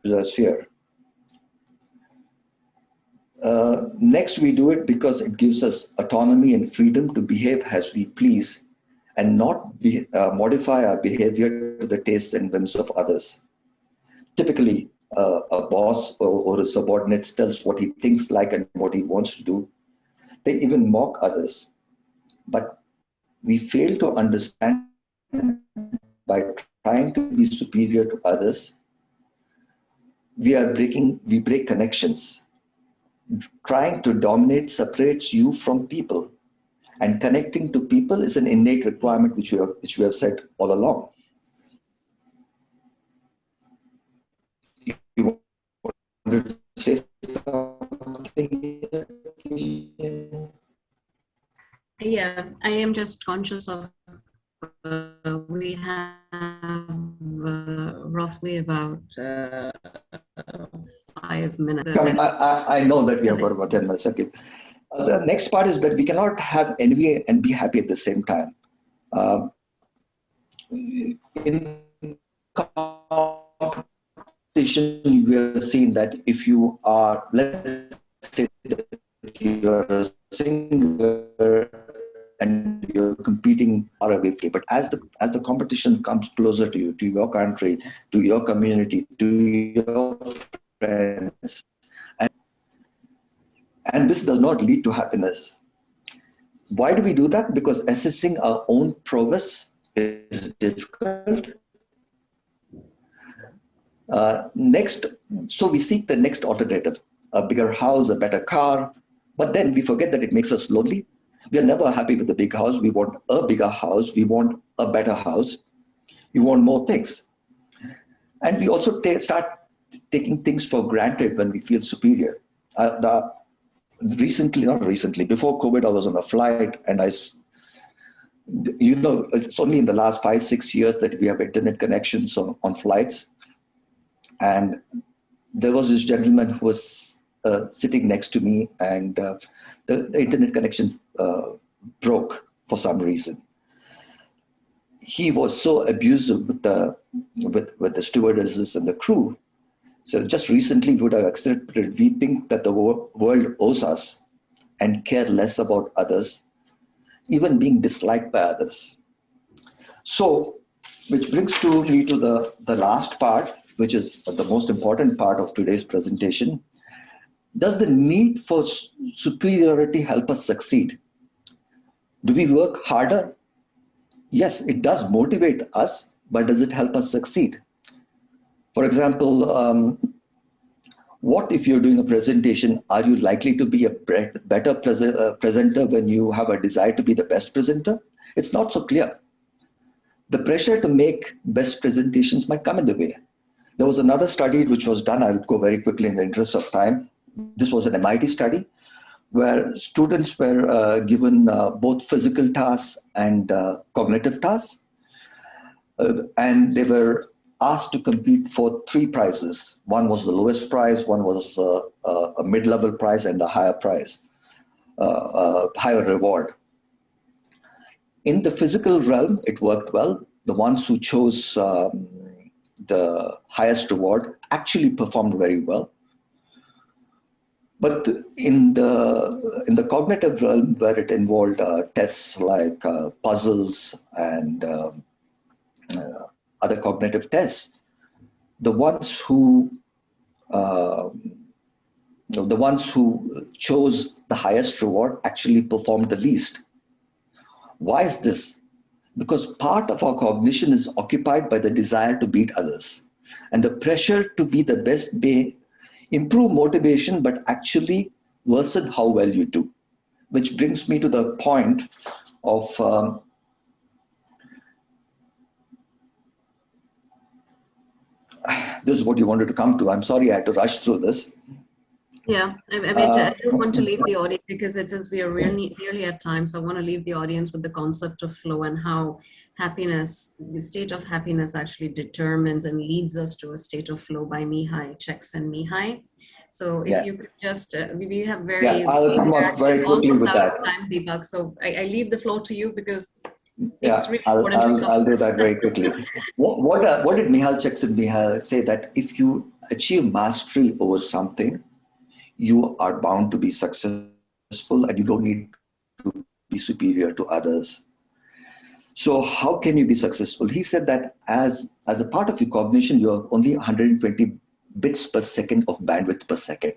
Next, we do it because it gives us autonomy and freedom to behave as we please and not modify our behavior to the tastes and whims of others. Typically, a boss or a subordinate tells what he thinks like and what he wants to do. They even mock others. But we fail to understand by trying to be superior to others, we break connections. Trying to dominate separates you from people. And connecting to people is an innate requirement which we have said all along. You want to say something here? Yeah, I am just conscious of we have roughly about 5 minutes. I know that we have got about 10 minutes. Okay. The next part is that we cannot have envy and be happy at the same time. In competition, we have seen that if you are, let's say, that you're a singer and you're competing far away, but as the competition comes closer to you, to your country, to your community, to your friends, and this does not lead to happiness. Why do we do that? Because assessing our own progress is difficult. Next, so we seek the next alternative, a bigger house, a better car, but then we forget that it makes us lonely. We are never happy with the big house. We want a bigger house. We want a better house. We want more things. And we also start taking things for granted when we feel superior. Not recently, before COVID, I was on a flight and it's only in the last 5-6 years that we have internet connections on flights. And there was this gentleman who was sitting next to me, and the internet connection broke for some reason. He was so abusive with the stewardesses and the crew. So just recently we would have accepted, we think that the world owes us and care less about others, even being disliked by others. So, which brings me to the last part, which is the most important part of today's presentation. Does the need for superiority help us succeed? Do we work harder? Yes, it does motivate us, but does it help us succeed? For example, what if you're doing a presentation? Are you likely to be a better presenter when you have a desire to be the best presenter? It's not so clear. The pressure to make best presentations might come in the way. There was another study which was done. I would go very quickly in the interest of time. This was an MIT study where students were given both physical tasks and cognitive tasks. And they were asked to compete for 3 prizes. One was the lowest prize, one was a mid-level prize, and a higher prize, higher reward. In the physical realm, it worked well. The ones who chose the highest reward actually performed very well. But in the cognitive realm, where it involved tests like puzzles and other cognitive tests, the ones who chose the highest reward actually performed the least. Why is this? Because part of our cognition is occupied by the desire to beat others, and the pressure to be the best may improve motivation, but actually worsen how well you do. Which brings me to the point of this is what you wanted to come to. I'm sorry I had to rush through this. Yeah, I do want to leave the audience, because it is, we are nearly at time. So I want to leave the audience with the concept of flow and how happiness, the state of happiness actually determines and leads us to a state of flow by Mihai Csikszentmihalyi. So if you could just, we have I'll come up very quickly almost with out that. of time, Deepak. So I leave the floor to you, because Yeah, it's really important. I'll do that very quickly. What did Mihaly Csikszentmihalyi say? That if you achieve mastery over something, you are bound to be successful, and you don't need to be superior to others. So how can you be successful? He said that as a part of your cognition, you have only 120 bits per second of bandwidth per second.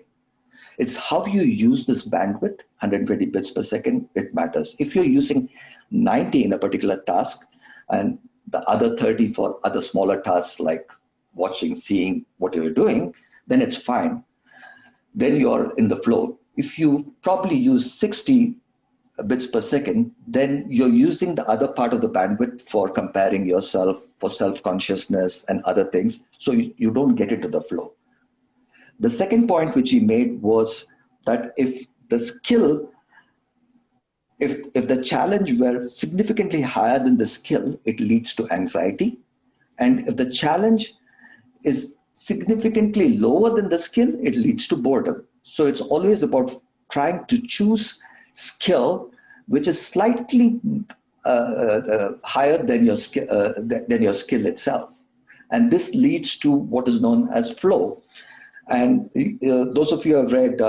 It's how you use this bandwidth, 120 bits per second, it matters. If you're using 90 in a particular task and the other 30 for other smaller tasks like watching, seeing what you're doing, then it's fine. Then you're in the flow. If you probably use 60 bits per second, then you're using the other part of the bandwidth for comparing yourself, for self-consciousness and other things. So you don't get into the flow. The second point which he made was that if the skill, if the challenge were significantly higher than the skill, it leads to anxiety. And if the challenge is significantly lower than the skill, it leads to boredom. So it's always about trying to choose skill which is slightly higher than your skill itself, and this leads to what is known as flow. And those of you who have read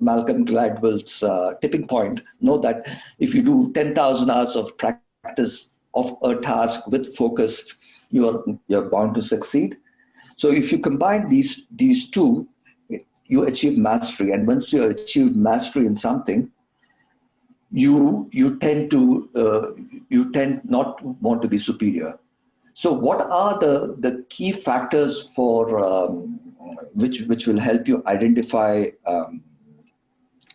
Malcolm Gladwell's Tipping Point know that if you do 10,000 hours of practice of a task with focus, you're bound to succeed. So if you combine these two, you achieve mastery. And once you achieve mastery in something, you tend not want to be superior. So what are the key factors for which will help you identify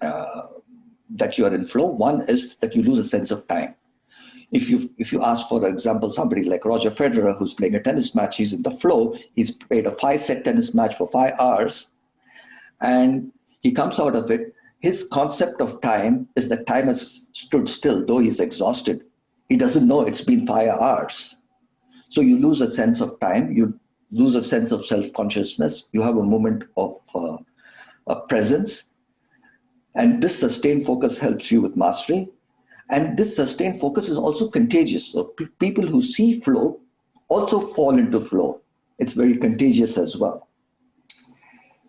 that you are in flow? One is that you lose a sense of time. If you ask, for example, somebody like Roger Federer, who's playing a tennis match, he's in the flow. He's played a 5-set tennis match for 5 hours, and he comes out of it. His concept of time is that time has stood still, though he's exhausted. He doesn't know it's been 5 hours. So you lose a sense of time. lose a sense of self-consciousness. You have a moment of presence. And this sustained focus helps you with mastery. And this sustained focus is also contagious. So people who see flow also fall into flow. It's very contagious as well.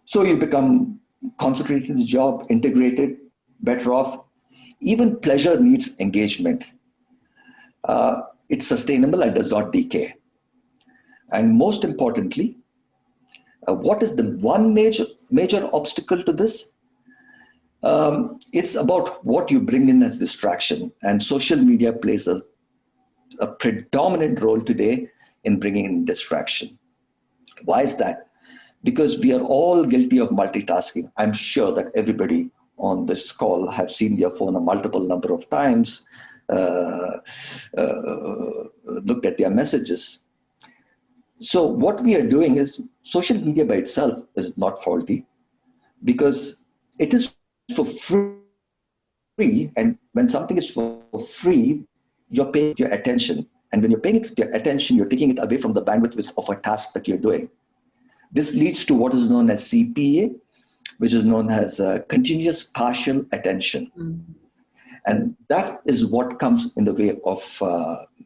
So you become concentrated in the job, integrated, better off. Even pleasure needs engagement. It's sustainable and does not decay. And most importantly, what is the one major obstacle to this? It's about what you bring in as distraction. And social media plays a predominant role today in bringing in distraction. Why is that? Because we are all guilty of multitasking. I'm sure that everybody on this call have seen their phone a multiple number of times, looked at their messages. So what we are doing is, social media by itself is not faulty because it is for free. And when something is for free, you're paying your attention. And when you're paying it your attention, you're taking it away from the bandwidth of a task that you're doing. This leads to what is known as CPA, which is known as continuous partial attention. Mm-hmm. And that is what comes in the way of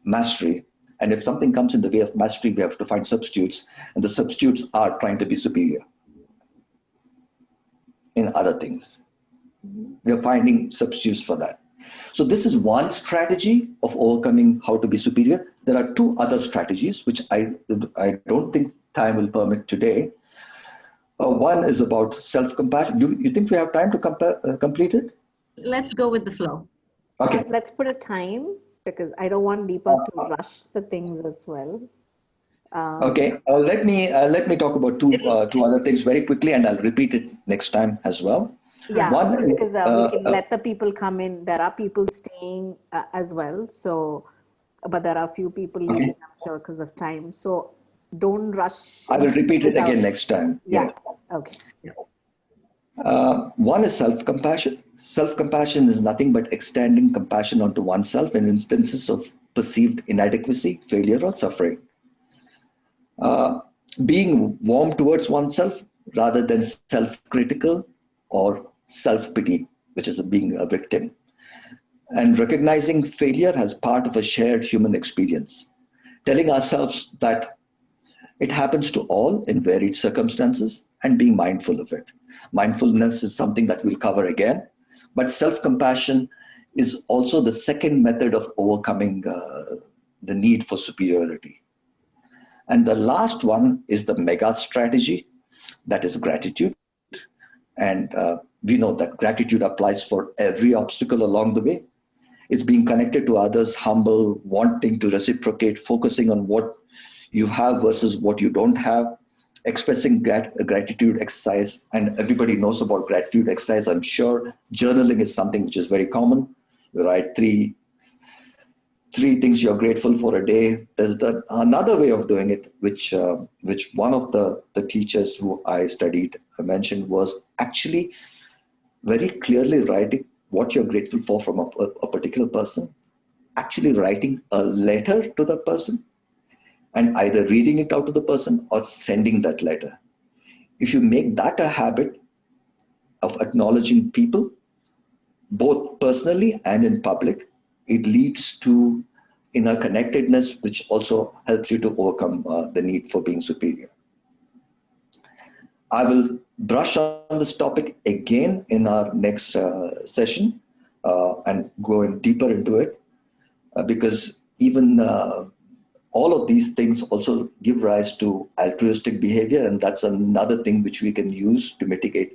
mastery. And if something comes in the way of mastery, we have to find substitutes. And the substitutes are trying to be superior in other things. Mm-hmm. We are finding substitutes for that. So this is one strategy of overcoming how to be superior. There are two other strategies, which I don't think time will permit today. One is about self-compassion. Do you think we have time to complete it? Let's go with the flow. Okay. Let's put a time because I don't want Deepak to rush the things as well. Okay. Let me talk about two other things very quickly, and I'll repeat it next time as well. Yeah, because we can let the people come in. There are people staying as well. So, but there are a few people leaving, okay, I'm sure, because of time. So don't rush. I will repeat it again next time. Yeah. Okay. One is self-compassion. Self-compassion is nothing but extending compassion onto oneself in instances of perceived inadequacy, failure, or suffering. Being warm towards oneself rather than self-critical or self-pity, which is being a victim. And recognizing failure as part of a shared human experience. Telling ourselves that it happens to all in varied circumstances and being mindful of it. Mindfulness is something that we'll cover again, but self-compassion is also the second method of overcoming the need for superiority. And the last one is the mega strategy, that is gratitude. And we know that gratitude applies for every obstacle along the way. It's being connected to others, humble, wanting to reciprocate, focusing on what you have versus what you don't have, expressing gratitude exercise. And everybody knows about gratitude exercise, I'm sure. Journaling is something which is very common. You write three things you're grateful for a day. There's another way of doing it, which one of the teachers who I studied mentioned, was actually very clearly writing what you're grateful for from a particular person, actually writing a letter to the person, and either reading it out to the person or sending that letter. If you make that a habit of acknowledging people, both personally and in public, it leads to inner connectedness, which also helps you to overcome the need for being superior. I will brush on this topic again in our next session and go in deeper into it because even all of these things also give rise to altruistic behavior, and that's another thing which we can use to mitigate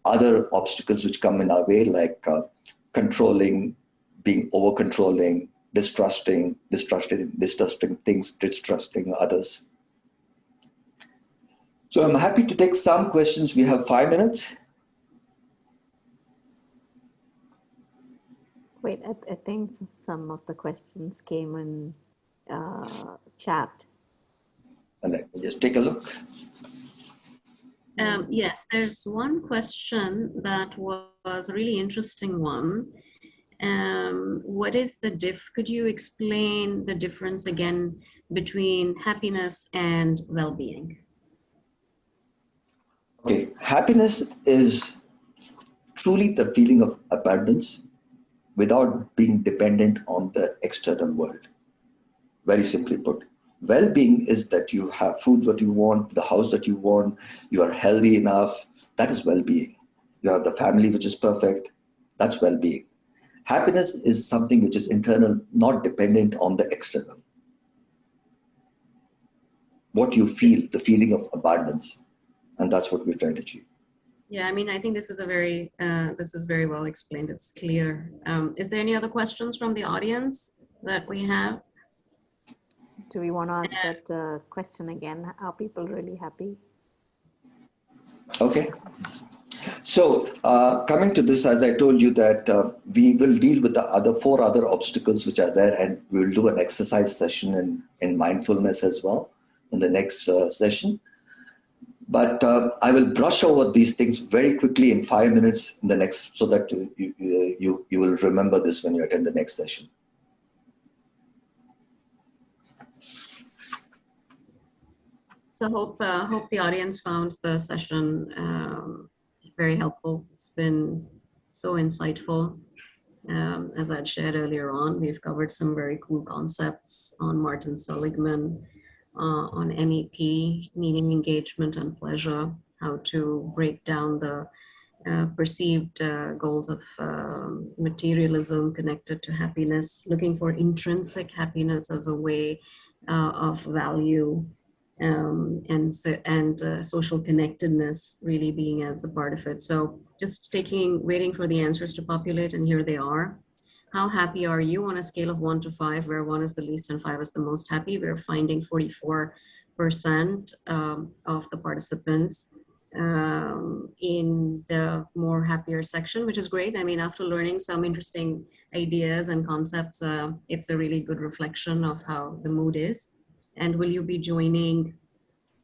other obstacles which come in our way, like controlling, being over-controlling, distrusting things, distrusting others. So I'm happy to take some questions. We have 5 minutes. Wait, I think some of the questions came in chat. And let me just take a look. Yes, there's one question that was a really interesting one. What is the could you explain the difference again between happiness and well-being? Okay, happiness is truly the feeling of abundance without being dependent on the external world. Very simply put, well-being is that you have food that you want, the house that you want, you are healthy enough. That is well-being. You have the family which is perfect. That's well-being. Happiness is something which is internal, not dependent on the external. What you feel, the feeling of abundance, and that's what we're trying to achieve. Yeah, I mean, I think this is very well explained. It's clear. Is there any other questions from the audience that we have? Do we want to ask that question again? Are people really happy? Okay. So coming to this, as I told you that we will deal with the four other obstacles which are there, and we will do an exercise session in mindfulness as well in the next session. But I will brush over these things very quickly in 5 minutes in the next, so that you will remember this when you attend the next session. So hope the audience found the session very helpful. It's been so insightful. As I'd shared earlier on, we've covered some very cool concepts on Martin Seligman, on MEP, meaning, engagement, and pleasure, how to break down the perceived goals of materialism connected to happiness, looking for intrinsic happiness as a way of value, and social connectedness really being as a part of it. So just waiting for the answers to populate, and here they are. How happy are you on a scale of 1 to 5, where 1 is the least and 5 is the most happy? We're finding 44% of the participants in the more happier section, which is great. I mean, after learning some interesting ideas and concepts, it's a really good reflection of how the mood is. And will you be joining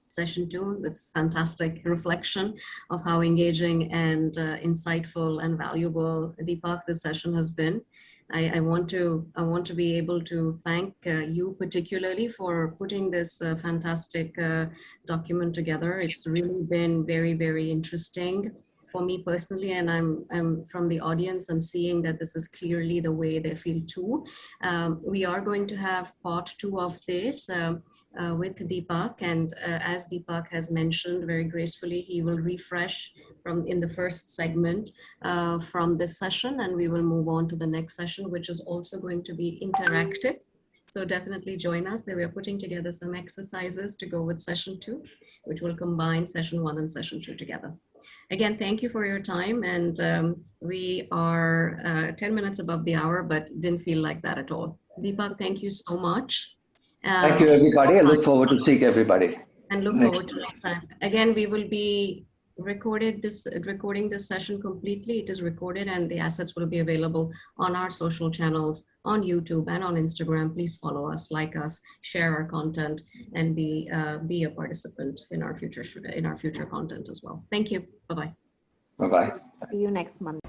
session 2? That's fantastic reflection of how engaging and insightful and valuable, Deepak, this session has been. I want to be able to thank you particularly for putting this fantastic document together. It's really been very, very interesting for me personally, and I'm from the audience, I'm seeing that this is clearly the way they feel too. We are going to have part 2 of this with Deepak, and as Deepak has mentioned very gracefully, he will refresh in the first segment from this session, and we will move on to the next session, which is also going to be interactive. So definitely join us. We are putting together some exercises to go with session 2, which will combine session 1 and session 2 together. Again, thank you for your time. And we are 10 minutes above the hour, but didn't feel like that at all. Deepak, thank you so much. Thank you, everybody. I look forward to seeing everybody. And look forward to next time. Again, we will be recording this session completely. It is recorded, and the assets will be available on our social channels, on YouTube and on Instagram. Please follow us, like us, share our content, and be a participant in our future content as well. Thank you. Bye-bye. Bye-bye. See you next month.